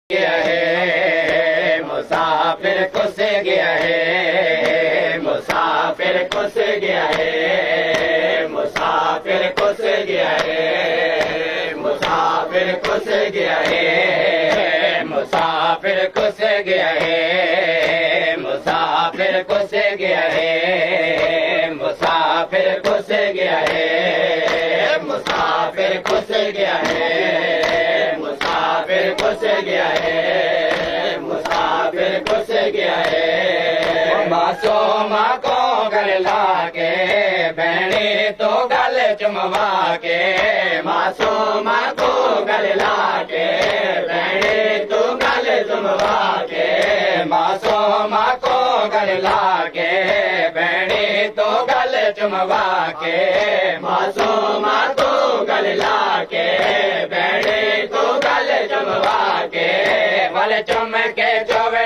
गया है मुसाफिर कुस गया है मुसाफिर कुस गया है मुसाफिर कुस गया है मुसाफिर कुस गया है मुसाफिर कुस गया है मुसाफिर कुस गया है मुसाफिर कुस गया है मुसाफिर कुस गया है मुसाफिर कुस गया है मुसाफिर कुस गया है मासूमा को गल लाके बहने तो गल चुमवा के मासूमा को गल लाके बहने तो गल चुमवा के मासूमा को गल लाके बहने तो गल चुमवा के मासूमा को गल लाके बहने तो गल चुमवा के वल चुम के चौबे